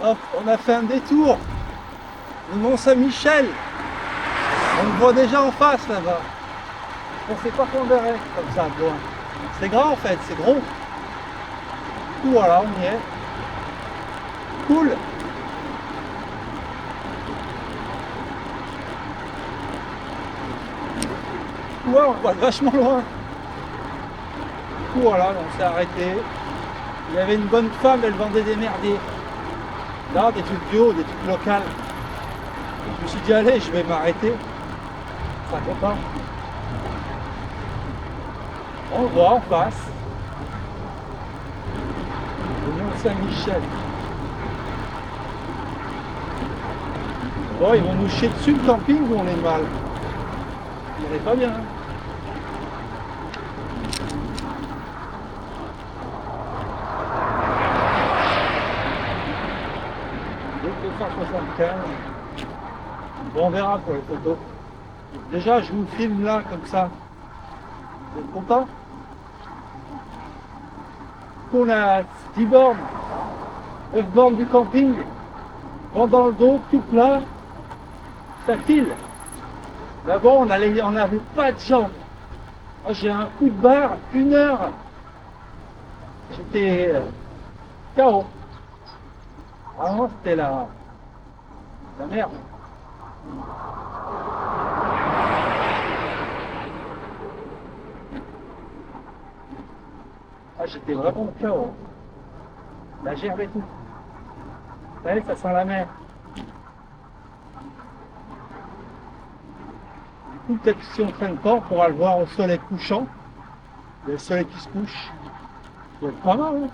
Hop, on a fait un détour. Le Mont Saint-Michel. On le voit déjà en face là-bas. On ne sait pas qu'on verrait comme ça de loin. C'est grand en fait, c'est gros. Du coup, voilà, on y est. Cool. Ouais, on voit vachement loin. Du coup, voilà, on s'est arrêté. Il y avait une bonne femme, elle vendait des merdiers. Là, des trucs bio, des trucs locaux. Je me suis dit, allez, je vais m'arrêter. Ça fait pas. On le voit en face. Le Mont Saint-Michel. Bon, ils vont nous chier dessus le camping ou on est mal. On est pas bien. Hein. 275. Bon, on verra pour les photos. Déjà, je vous filme là, comme ça. Vous êtes content? On a 10 bornes, 9 bornes du camping. Vent dans le dos, tout plat. Ça file. Là-bas, on n'avait pas de jambes. Moi, j'ai un coup de barre, 1 heure. J'étais KO. Vraiment, c'était la merde. Ah, j'étais vraiment KO. La gerbe et tout. Vous savez, ça sent la mer. Du coup, peut-être que si on traîne pas, on pourra le voir au soleil couchant. Le soleil qui se couche. Ça va être pas mal, hein.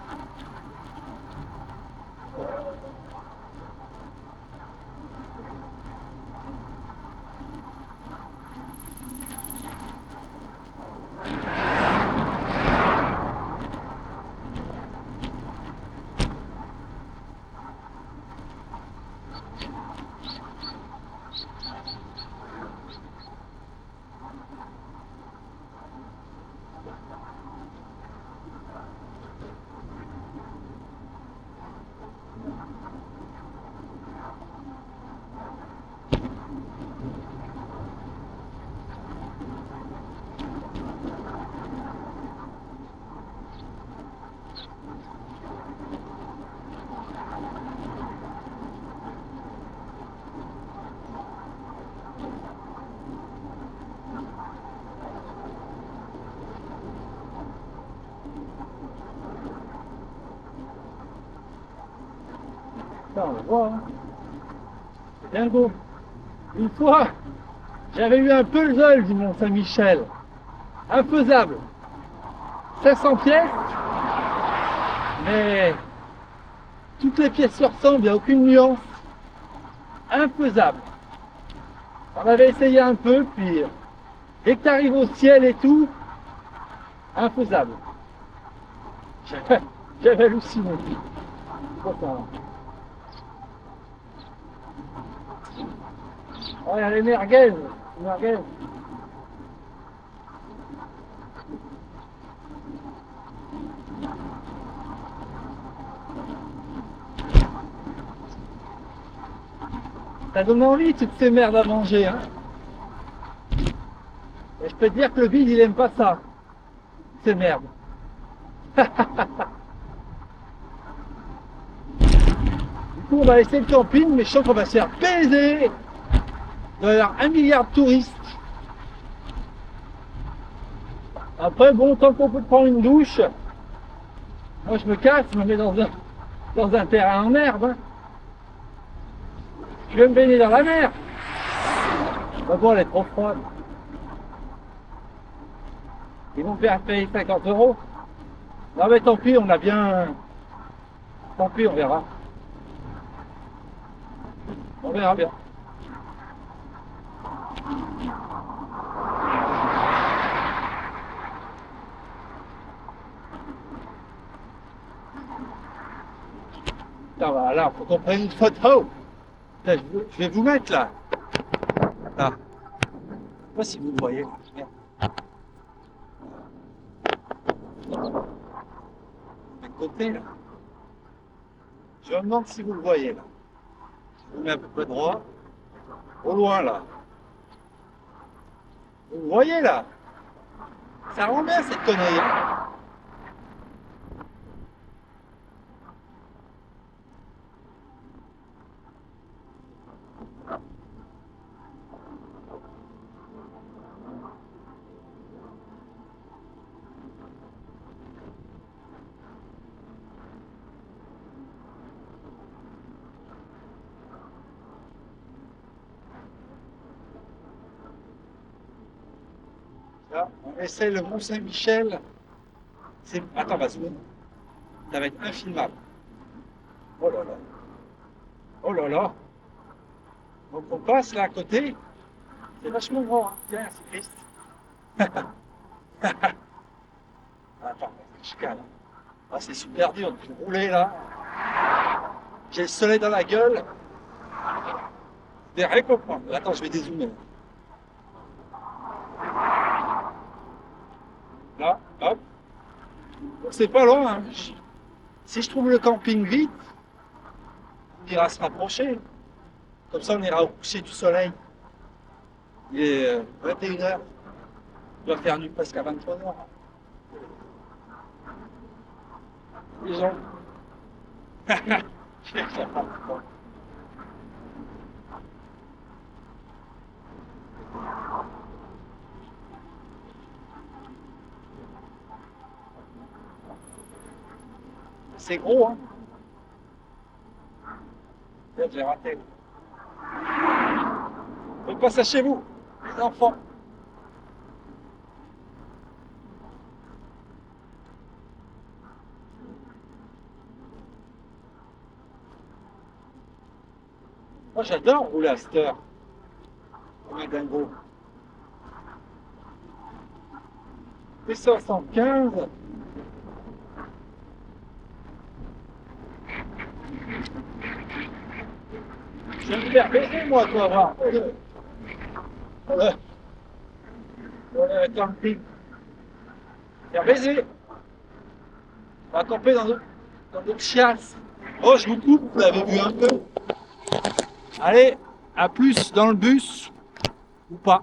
Ça, on le voit, hein. C'est bien beau. Une fois, j'avais eu un puzzle du Mont Saint-Michel. Infaisable. 500 pièces, mais toutes les pièces se ressemblent, il n'y a aucune nuance. Infaisable. On avait essayé un peu, puis dès que tu arrives au ciel et tout, infaisable. J'avais halluciné. C'est pas ça, hein. Oh, il y a les merguez. Les merguez. Ça donne envie toutes ces merdes à manger, hein. Et je peux te dire que le bide il aime pas ça. Ces merdes. Du coup on va laisser le camping, mais je sens qu'on va se faire baiser. Il doit y avoir 1 milliard de touristes. Après bon, tant qu'on peut prendre une douche, moi je me casse, je me mets dans un terrain en herbe. Hein. Je vais me baigner dans la mer. Bah bon, elle est trop froide. Ils vont me faire payer 50 euros. Non mais tant pis, on a bien... Tant pis, on verra. On verra bien. Putain, bah là, faut qu'on prenne une photo. Putain, je vais vous mettre là. Là. Je sais pas si vous le voyez. Merde. De côté là. Je me demande si vous le voyez là. Je vous mets à peu près droit. Au loin là. Vous le voyez là? Ça rend bien cette connerie. Hein. Là, on essaie le Mont-Saint-Michel. Attends, vas-y. Ça va être infilmable. Oh là là. Oh là là. Donc on passe là à côté. C'est vachement grand. Hein. Tiens, c'est triste. Attends, je cale. Ah, c'est super dur de rouler là. J'ai le soleil dans la gueule. Je vais rien comprendre. Attends, je vais dézoomer. Là, hop. C'est pas loin. Hein. Si je trouve le camping vite, on ira se rapprocher. Comme ça, on ira au coucher du soleil. Il est 21h. On doit faire nuit presque à 23h. Les gens. C'est gros, hein. J'ai raté. Faites pas ça chez vous, les enfants. Moi, j'adore rouler à cette heure. Comme un dingo. Et 75. Je vais me faire baiser, moi, toi, voir. Voilà, camping. Faire baiser. On va camper dans notre chiasse. Oh, je vous coupe, vous l'avez vu un peu. Allez, à plus dans le bus. Ou pas.